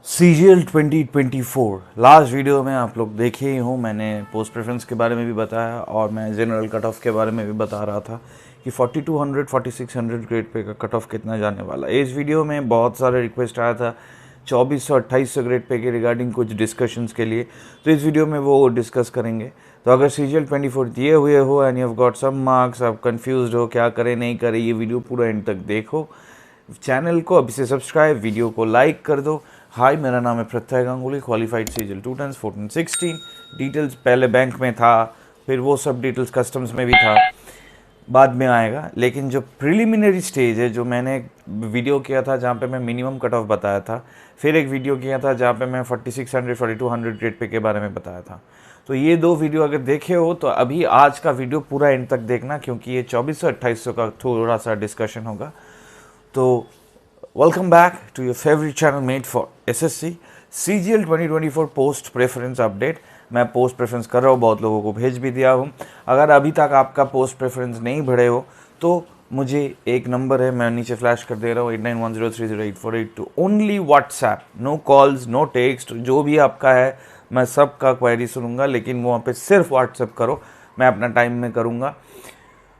CGL 2024 last video में आप लोग देखे ही हो, मैंने पोस्ट प्रेफरेंस के बारे में भी बताया और मैं जनरल कट ऑफ के बारे में भी बता रहा था कि 4200 4600 ग्रेड पे का कट ऑफ कितना जाने वाला है। इस वीडियो में बहुत सारे रिक्वेस्ट आया था 2400 2800 ग्रेड पे के रिगार्डिंग कुछ डिस्कशंस के लिए, तो इस वीडियो में वो डिस्कस करेंगे। तो अगर CGL 24 दिए हुए हो and you have got some marks, आप कंफ्यूज हो क्या करें नहीं करें, ये वीडियो पूरा एंड तक देखो। चैनल को अभी से सब्सक्राइब, वीडियो को लाइक कर दो। हाय, मेरा नाम है प्रत्यय गांगुली, क्वालिफाइड CGL 2 10 14 16। डिटेल्स पहले बैंक में था, फिर वो सब डिटेल्स कस्टम्स में भी था, बाद में आएगा। लेकिन जो प्रिलिमिनरी स्टेज है, जो मैंने एक वीडियो किया था जहाँ पे मैं मिनिमम कट ऑफ बताया था, फिर एक वीडियो किया था जहाँ पे मैं 4600 4200 ग्रेड पे के बारे में बताया था। तो ये दो वीडियो अगर देखे हो तो अभी आज का वीडियो पूरा एंड तक देखना, क्योंकि ये 2400 2800 का थोड़ा सा डिस्कशन होगा। तो welcome back to your favourite channel made for SSC CGL 2024 post preference update. मैं पोस्ट प्रेफरेंस कर रहा हूँ, बहुत लोगों को भेज भी दिया हूँ। अगर अभी तक आपका पोस्ट प्रेफरेंस नहीं भरे हो तो मुझे एक नंबर है, मैं नीचे फ्लैश कर दे रहा हूँ, 8910308482। Only WhatsApp, no calls no text, जो भी आपका है मैं सबका क्वेरी सुनूंगा, लेकिन वहाँ पे सिर्फ व्हाट्सएप करो, मैं अपना टाइम में करूँगा।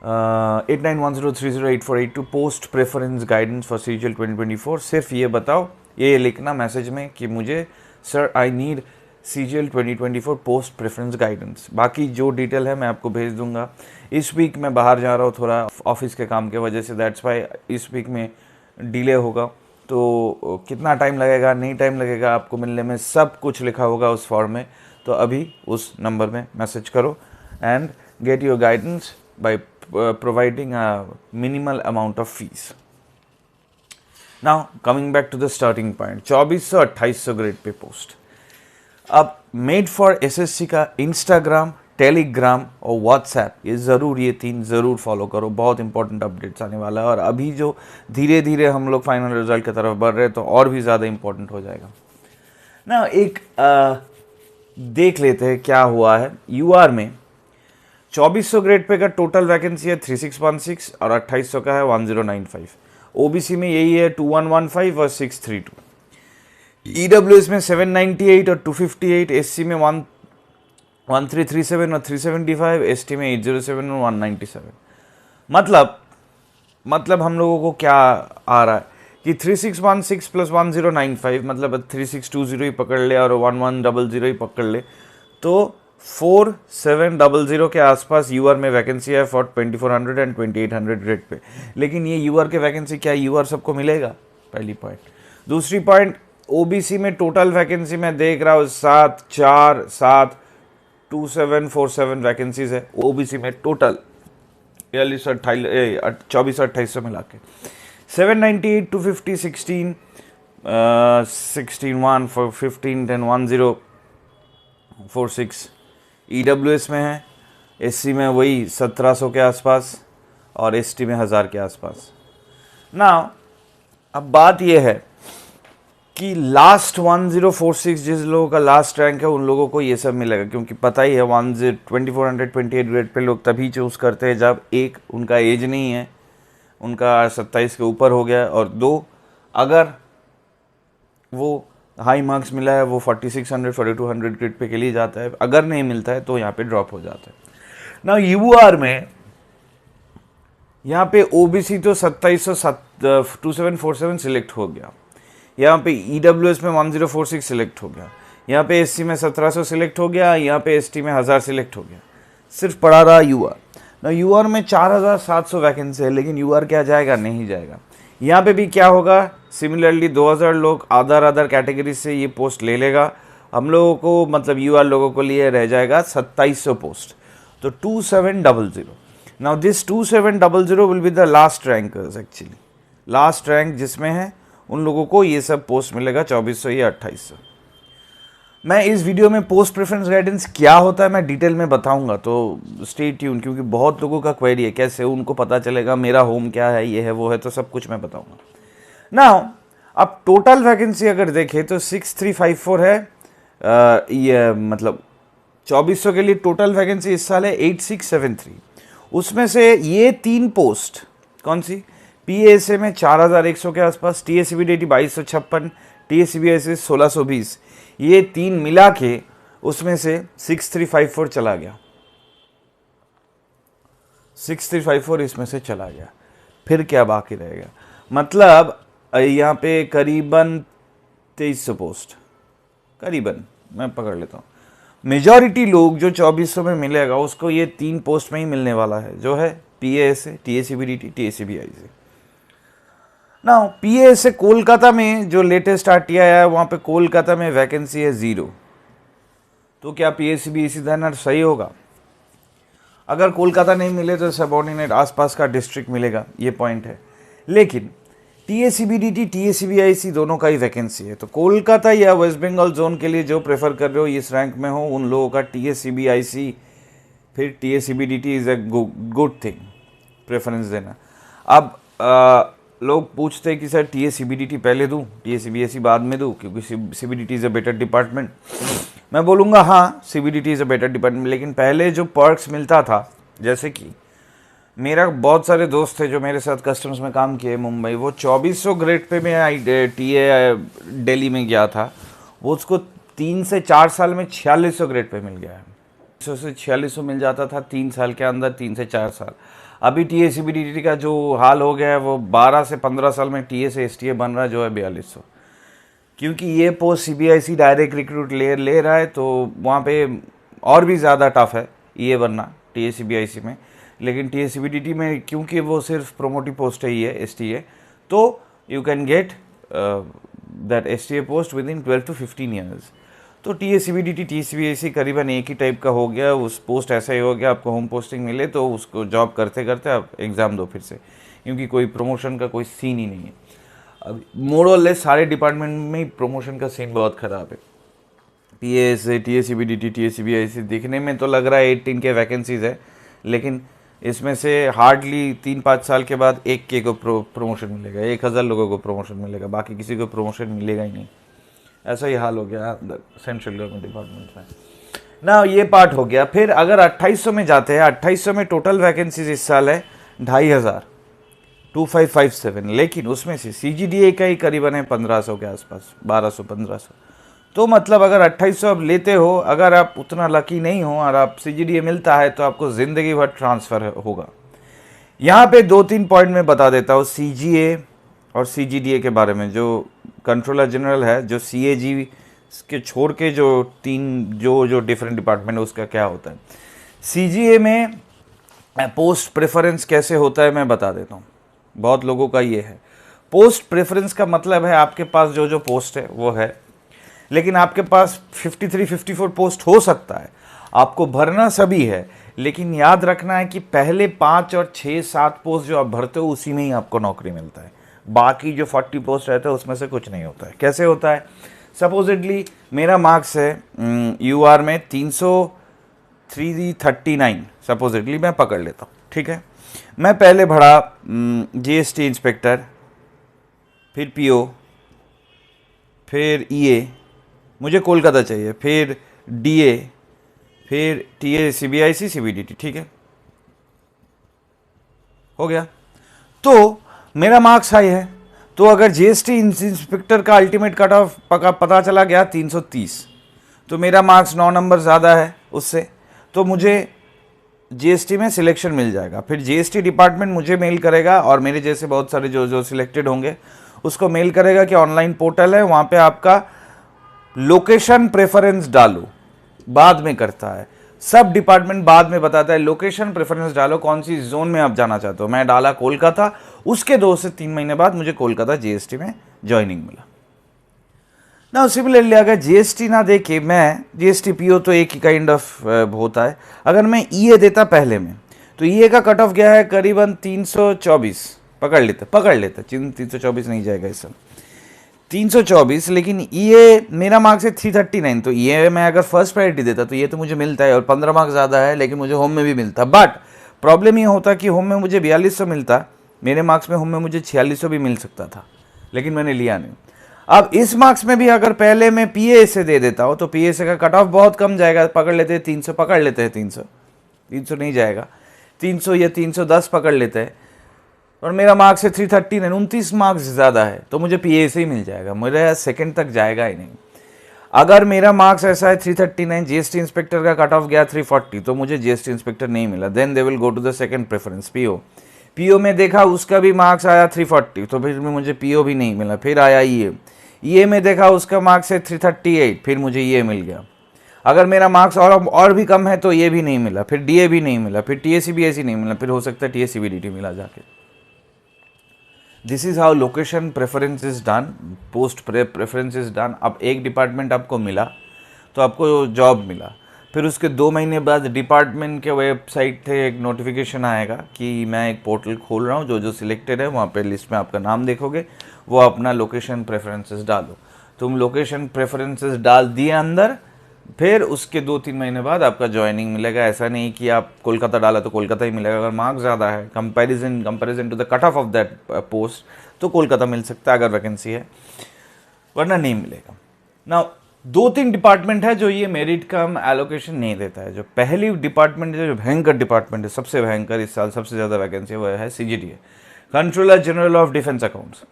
8910308482 post preference guidance for CGL 2024। सिर्फ ये बताओ, ये लिखना मैसेज में कि मुझे sir I need CGL 2024 post preference guidance. बाकी जो डिटेल है मैं आपको भेज दूंगा। इस वीक मैं बाहर जा रहा हूँ थोड़ा ऑफिस के काम के वजह से, दैट्स वाई इस वीक में डिले होगा। तो कितना टाइम लगेगा नहीं टाइम लगेगा आपको मिलने में, सब कुछ लिखा होगा उस फॉर्म में। तो अभी उस नंबर में मैसेज करो and get your guidance bye providing a minimal amount of fees. Now coming back to the starting point, 2400 2800 grade pay post. अब मेड फॉर SSC का इंस्टाग्राम, टेलीग्राम और व्हाट्सएप, ये ज़रूर, ये तीन ज़रूर फॉलो करो, बहुत इंपॉर्टेंट अपडेट्स आने वाला है। और अभी जो धीरे धीरे हम लोग फाइनल रिजल्ट की तरफ बढ़ रहे हैं तो और भी ज़्यादा इंपॉर्टेंट हो जाएगा ना। एक देख लेते हैं क्या हुआ है। UR में 2400 ग्रेड पे का टोटल वैकेंसी है 3616 और 2800 का है 1095। OBC में यही है 2115 और 632। EWS में 798 और 258, SC में 1337 और 375, ST में 807 और 197। मतलब हम लोगों को क्या आ रहा है कि 3616 प्लस 1095, मतलब 3620 ही पकड़ ले और 1100 ही पकड़ ले, तो 4700 के आसपास UR में वैकेंसी है फॉर 2400 एंड 2800 ग्रेड पे। लेकिन ये UR के वैकेंसी क्या UR सबको मिलेगा, पहली पॉइंट। दूसरी पॉइंट, OBC में टोटल वैकेंसी मैं देख रहा हूँ 2747 वैकेंसीज है OBC में टोटल, 2400 मिला के 798 250 16 16 1 15 10 1046 EWS में है, SC में वही 1700 के आसपास और ST में 1000 के आसपास ना। अब बात यह है कि लास्ट 1046 जिस लोगों का लास्ट रैंक है उन लोगों को ये सब मिलेगा, क्योंकि पता ही है 2428 ग्रेड पे लोग तभी चूज़ करते हैं जब एक, उनका एज नहीं है, उनका 27 के ऊपर हो गया, और दो, अगर वो हाई मार्क्स मिला है वो 4600 4200 ग्रेड पे के लिए जाता है, अगर नहीं मिलता है तो यहाँ पे ड्रॉप हो जाता है ना। UR में यहाँ पे OBC तो 2747 सिलेक्ट हो गया, यहाँ पे EWS में 1046 सिलेक्ट हो गया, यहाँ पे SC में 1700 सिलेक्ट हो गया, यहाँ पे ST में 1000 सिलेक्ट हो गया। सिर्फ पड़ा रहा UR ना। UR में 4700 वैकेंसी है, लेकिन UR क्या जाएगा, नहीं जाएगा। यहाँ पे भी क्या होगा, सिमिलरली 2000 लोग अदर कैटेगरी से ये पोस्ट ले लेगा। हम लोगों को, मतलब UR लोगों को लिए रह जाएगा 2700 पोस्ट, तो 2700। Now this 2700 will be the last rankers, actually last rank जिसमें है उन लोगों को ये सब पोस्ट मिलेगा 2400 या 2800। मैं इस वीडियो में पोस्ट प्रेफरेंस गाइडेंस क्या होता है मैं डिटेल में बताऊंगा, तो स्टे ट्यून, क्योंकि बहुत लोगों का क्वेरी है कैसे उनको पता चलेगा मेरा होम क्या है, ये है वो है, तो सब कुछ मैं बताऊंगा ना। अब टोटल वैकेंसी अगर देखें तो 6354 है, ये मतलब 2400 के लिए टोटल वैकेंसी इस साल है 8673। उसमें से ये तीन पोस्ट कौन सी, PASA में 4100 के आसपास, TSCBDT 2256, TSCBIC 1620, ये 3 मिला के उसमें से 6354 चला गया, 6354 इसमें से चला गया। फिर क्या बाकी रहेगा, मतलब यहाँ पे करीबन 2300 पोस्ट, करीबन मैं पकड़ लेता हूँ। मेजॉरिटी लोग जो 2400 में मिलेगा उसको ये 3 पोस्ट में ही मिलने वाला है, जो है PASA, TSCBDT, TSCBIC। ना PASA कोलकाता में जो लेटेस्ट RTI आया है वहाँ पे कोलकाता में वैकेंसी है 0, तो क्या PSCBIC देना सही होगा? अगर कोलकाता नहीं मिले तो सबऑर्डिनेट आसपास का डिस्ट्रिक्ट मिलेगा, ये पॉइंट है। लेकिन TSCBDT, TSCBIC दोनों का ही वैकेंसी है, तो कोलकाता या वेस्ट बंगाल जोन के लिए जो प्रेफर कर रहे हो इस रैंक में हो उन लोगों का TSCBIC फिर TSCBDT is a good thing, preference देना। अब लोग पूछते हैं कि सर TSCBDT पहले दूँ, TSCBIC बाद में दूँ, क्योंकि CBDT is a better department. मैं बोलूँगा हाँ, CBDT is a better department, लेकिन पहले जो पर्क्स मिलता था, जैसे कि मेरा बहुत सारे दोस्त थे जो मेरे साथ कस्टम्स में काम किए मुंबई, वो 2400 ग्रेड पे मैं TA दिल्ली में गया था, वो उसको 3 से 4 साल में 4600 ग्रेड पे मिल गया है। 100 से 4600 मिल जाता था 3 साल के अंदर, 3 से 4 साल। अभी TSCBDT का जो हाल हो गया है वो 12 से 15 साल में TA से STA बन रहा है, जो है 4200, क्योंकि ये पोस्ट CBIC डायरेक्ट रिक्रूट ले रहा है, तो वहाँ पे और भी ज़्यादा टफ है ये बनना TSCBIC में। लेकिन TSCBDT में क्योंकि वो सिर्फ प्रोमोटिव पोस्ट है, ये STA, तो you can get that STA post with in 12 to 15 years. तो TSCBDT, TSCBIC करीबन एक ही टाइप का हो गया, उस पोस्ट ऐसा ही हो गया, आपको होम पोस्टिंग मिले तो उसको जॉब करते करते आप एग्ज़ाम दो फिर से, क्योंकि कोई प्रमोशन का कोई सीन ही नहीं है। अब मोर और लेस सारे डिपार्टमेंट में प्रमोशन का सीन बहुत ख़राब है। PASA, TSCBDT, TSCBIC दिखने में तो लग रहा है 18 के वैकेंसीज़ है, लेकिन इसमें से हार्डली 3-5 साल के बाद एक के को प्रमोशन मिलेगा, 1000 लोगों को प्रमोशन मिलेगा, बाकी किसी को प्रमोशन मिलेगा ही नहीं। ऐसा ही हाल हो गया सेंट्रल गवर्नमेंट डिपार्टमेंट में ना। ये पार्ट हो गया। फिर अगर 2800 में जाते हैं, 2800 में टोटल वैकेंसीज इस साल है 2500, 2557, लेकिन उसमें से CGDA का ही करीबन है 1500 के आसपास, 1200-1500। तो मतलब अगर 2800 आप लेते हो, अगर आप उतना लकी नहीं हो और आप CGDA मिलता है तो आपको ज़िंदगी भर ट्रांसफ़र होगा। यहाँ पे 2-3 पॉइंट में बता देता हूँ CGA और CGDA के बारे में। जो कंट्रोलर जनरल है, जो CAG के छोड़ के जो 3 जो डिफरेंट डिपार्टमेंट है उसका क्या होता है। CGA में पोस्ट प्रेफरेंस कैसे होता है मैं बता देता हूँ। बहुत लोगों का ये है, पोस्ट प्रेफरेंस का मतलब है आपके पास जो पोस्ट है वो है, लेकिन आपके पास 53-54 पोस्ट हो सकता है, आपको भरना सभी है, लेकिन याद रखना है कि पहले 5 और 6-7 पोस्ट जो आप भरते हो उसी में ही आपको नौकरी मिलता है। बाकी जो 40 पोस्ट रहता है उसमें से कुछ नहीं होता है। कैसे होता है? सपोजिटली मेरा मार्क्स है UR में 339, सपोजिटली मैं पकड़ लेता हूँ, ठीक है। मैं पहले भरा GST इंस्पेक्टर, फिर PO, फिर EA, मुझे कोलकाता चाहिए, फिर DA, फिर TSCBIC, CBDT, ठीक है, हो गया। तो मेरा मार्क्स हाई है, तो अगर GST इंस्पेक्टर का अल्टीमेट कट ऑफ पता चला गया 330, तो मेरा मार्क्स 9 नंबर ज़्यादा है उससे, तो मुझे GST में सिलेक्शन मिल जाएगा। फिर GST डिपार्टमेंट मुझे मेल करेगा, और मेरे जैसे बहुत सारे जो सिलेक्टेड होंगे उसको मेल करेगा कि ऑनलाइन पोर्टल है, वहाँ पे आपका लोकेशन प्रेफरेंस डालो। बाद में करता है, सब डिपार्टमेंट बाद में बताता है, लोकेशन प्रेफरेंस डालो, कौन सी जोन में आप जाना चाहते हो। मैं डाला कोलकाता, उसके 2 से 3 महीने बाद मुझे कोलकाता GST में ज्वाइनिंग मिला ना। सिमिलरली अगर GST ना दे के मैं GST PO तो एक ही काइंड ऑफ होता है, अगर मैं EA देता पहले में, तो EA का कट ऑफ गया है करीबन 324, पकड़ लेते 324 नहीं जाएगा इस सब, 324, लेकिन EA मेरा मार्क्स है 339, तो EA मैं अगर फर्स्ट प्रायोरिटी देता तो ये तो मुझे मिलता है, और 15 मार्क्स ज़्यादा है, लेकिन मुझे होम में भी मिलता। बट प्रॉब्लम ये होता कि होम में मुझे 4200 मिलता, मेरे मार्क्स में होम में मुझे 4600 भी मिल सकता था, लेकिन मैंने लिया नहीं। अब इस मार्क्स में भी अगर पहले मैं PASA दे देता हूँ तो PASA का कट ऑफ बहुत कम जाएगा, पकड़ लेते हैं 300, पकड़ लेते हैं 300 नहीं जाएगा, 300 या 310 पकड़ लेते हैं। और मेरा मार्क्स है 339, 29 मार्क्स ज़्यादा है, तो मुझे पीए से ही मिल जाएगा, मेरा सेकंड तक जाएगा ही नहीं। अगर मेरा मार्क्स ऐसा है 339, जीएसटी इंस्पेक्टर का कट ऑफ गया 340, तो मुझे जीएसटी इंस्पेक्टर नहीं मिला, then they will go to the second preference PO. PO में देखा उसका भी मार्क्स आया 340, तो फिर मुझे पीओ भी नहीं मिला, फिर आया ईए में देखा उसका मार्क्स है 338, फिर मुझे ये मिल गया। अगर मेरा मार्क्स और भी कम है तो ये भी नहीं मिला, फिर डीए भी नहीं मिला, फिर टीएससीबीएसई नहीं मिला, फिर हो सकता है टीएससीबीडीटी मिला जाके। This is how location preference is done, post preference is done. अब एक डिपार्टमेंट आपको मिला तो आपको जॉब मिला, फिर उसके 2 महीने बाद डिपार्टमेंट के वेबसाइट थे एक नोटिफिकेशन आएगा कि मैं एक पोर्टल खोल रहा हूँ, जो जो सिलेक्टेड है वहाँ पे लिस्ट में आपका नाम देखोगे, वो अपना लोकेशन प्रेफरेंसेस डालो। तुम लोकेशन प्रेफरेंसेस डाल दिए अंदर, फिर उसके 2-3 महीने बाद आपका ज्वाइनिंग मिलेगा। ऐसा नहीं कि आप कोलकाता डाला तो कोलकाता ही मिलेगा, अगर मार्क्स ज़्यादा है comparison to the cut off that post तो कोलकाता मिल सकता है अगर वैकेंसी है, वरना नहीं मिलेगा ना। 2-3 डिपार्टमेंट है जो ये मेरिट कम एलोकेशन नहीं देता है। जो पहली डिपार्टमेंट है, जो भयंकर डिपार्टमेंट है, सबसे भयंकर, इस साल सबसे ज़्यादा वैकेंसी है, वो है CGDA, controller general of defence accounts.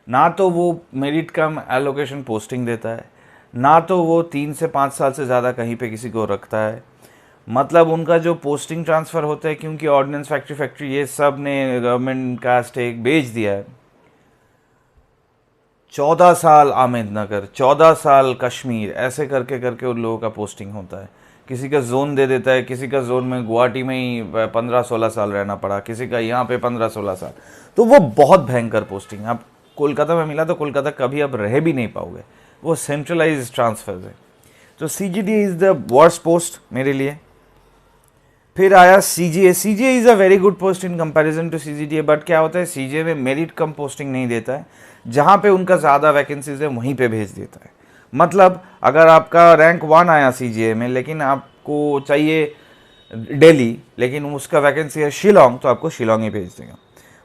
ना तो वो मेरिट कम एलोकेशन पोस्टिंग देता है, ना तो वो 3 से 5 साल से ज़्यादा कहीं पे किसी को रखता है। मतलब उनका जो पोस्टिंग ट्रांसफ़र होता है, क्योंकि ऑर्डिनेंस फैक्ट्री ये सब ने गवर्नमेंट का स्टेक बेच दिया है। 14 साल अहमदनगर, 14 साल कश्मीर, ऐसे करके करके उन लोगों का पोस्टिंग होता है। किसी का जोन दे देता है, किसी का जोन में गुवाहाटी में ही 15-16 साल रहना पड़ा, किसी का यहाँ पे 15-16 साल, तो वो बहुत भयंकर पोस्टिंग। आप कोलकाता में मिला तो कोलकाता कभी आप रह भी नहीं पाओगे, वो सेंट्रलाइज ट्रांसफर्स है। तो CGDA is the worst post मेरे लिए। फिर आया CGA. CGA is a very good post in comparison to CGDA, but क्या होता है सीजीए में मेरिट कम पोस्टिंग नहीं देता है, जहाँ पे उनका ज़्यादा वैकेंसीज है वहीं पे भेज देता है। मतलब अगर आपका रैंक 1 आया सीजीए में, लेकिन आपको चाहिए दिल्ली, लेकिन उसका वैकेंसी है शिलोंग, तो आपको शिलोंग ही भेज देगा।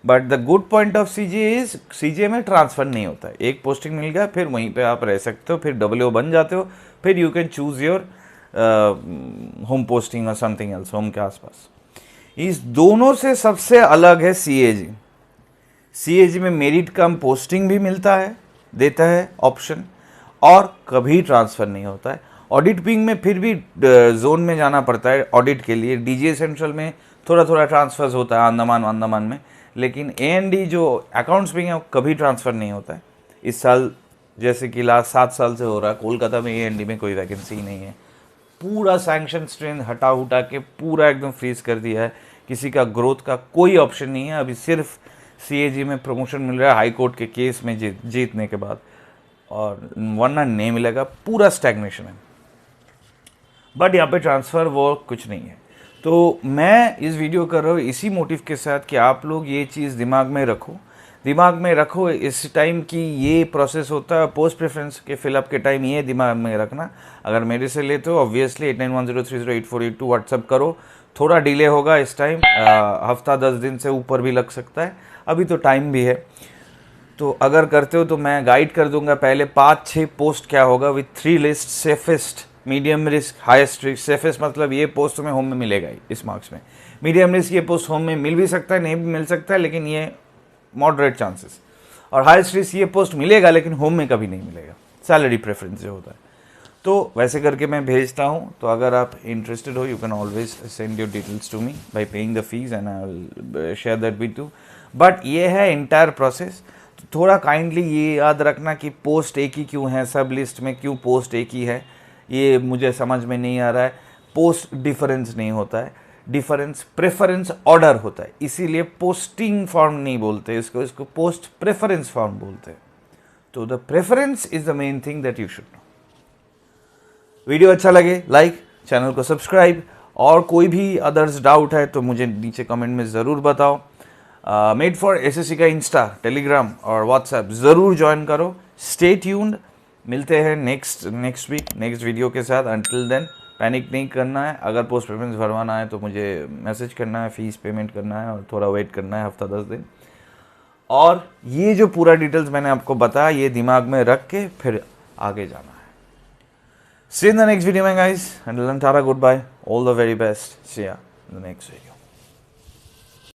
But the good point of CGA is CGA में ट्रांसफ़र नहीं होता है। एक पोस्टिंग मिल गया, फिर वहीं पे आप रह सकते हो, फिर डब्ल्यू बन जाते हो, फिर you can choose your home posting और समथिंग एल्स होम के आसपास। इस दोनों से सबसे अलग है सीएजी। सीएजी में मेरिट कम पोस्टिंग भी मिलता है, देता है ऑप्शन, और कभी ट्रांसफ़र नहीं होता है। ऑडिट विंग में फिर भी जोन में जाना पड़ता है ऑडिट के लिए। डीजीए सेंट्रल में थोड़ा थोड़ा ट्रांसफर्स होता है अंडमान में, लेकिन एएनडी जो अकाउंट्स विंग है वो कभी ट्रांसफ़र नहीं होता है। इस साल जैसे कि लास्ट 7 साल से हो रहा है, कोलकाता में एएनडी में कोई वैकेंसी ही नहीं है। पूरा सैंक्शन स्ट्रेन हटा उठा के पूरा एकदम फ्रीज कर दिया है, किसी का ग्रोथ का कोई ऑप्शन नहीं है। अभी सिर्फ सीएजी में प्रमोशन मिल रहा है हाई कोर्ट के केस में जीतने के बाद, और वरना नहीं मिलेगा, पूरा स्टैग्नेशन है। बट यहाँ पे ट्रांसफ़र वो कुछ नहीं है। तो मैं इस वीडियो कर रहा हूँ इसी मोटिव के साथ कि आप लोग ये चीज़ दिमाग में रखो इस टाइम की ये प्रोसेस होता है। पोस्ट प्रेफरेंस के फिलअप के टाइम ये दिमाग में रखना। अगर मेरे से लेते हो ऑब्वियसली 8910308482 व्हाट्सअप करो। थोड़ा डिले होगा इस टाइम, हफ्ता 10 दिन से ऊपर भी लग सकता है, अभी तो टाइम भी है। तो अगर करते हो तो मैं गाइड कर दूंगा पहले 5-6 पोस्ट क्या होगा with 3 list, safest, medium risk, highest risk. Safest मतलब ये पोस्ट तुम्हें होम में मिलेगा ही इस मार्क्स में। मीडियम रिस्क ये पोस्ट होम में मिल भी सकता है, नहीं भी मिल सकता है, लेकिन ये मॉडरेट चांसेस। और हाईएस्ट रिस्क ये पोस्ट मिलेगा लेकिन होम में कभी नहीं मिलेगा, सैलरी प्रेफरेंस जो होता है। तो वैसे करके मैं भेजता हूँ। तो अगर आप इंटरेस्टेड हो you can always send your details to me by paying the fees and I will share that with you. But ये है इंटायर प्रोसेस। तो थोड़ा काइंडली ये याद रखना कि पोस्ट एक ही क्यों है, सब लिस्ट में क्यों पोस्ट एक ही है, ये मुझे समझ में नहीं आ रहा है। पोस्ट डिफरेंस नहीं होता है, डिफरेंस प्रेफरेंस ऑर्डर होता है, इसीलिए पोस्टिंग फॉर्म नहीं बोलते इसको पोस्ट प्रेफरेंस फॉर्म बोलते हैं। तो the preference is the main thing that you should know. Video अच्छा लगे लाइक, चैनल को सब्सक्राइब, और कोई भी अदर्स डाउट है तो मुझे नीचे कमेंट में ज़रूर बताओ। मेड फॉर एसएससी का इंस्टा, टेलीग्राम और व्हाट्सएप ज़रूर ज्वाइन करो। स्टे ट्यून्ड, मिलते हैं नेक्स्ट वीक नेक्स्ट वीडियो के साथ। अंटिल देन पैनिक नहीं करना है। अगर पोस्ट प्रेफरेंस भरवाना है तो मुझे मैसेज करना है, फीस पेमेंट करना है और थोड़ा वेट करना है हफ्ता 10 दिन। और ये जो पूरा डिटेल्स मैंने आपको बताया ये दिमाग में रख के फिर आगे जाना है। See you in the next video, my guys. Until then, tata, goodbye. All the very best. See ya in the next video.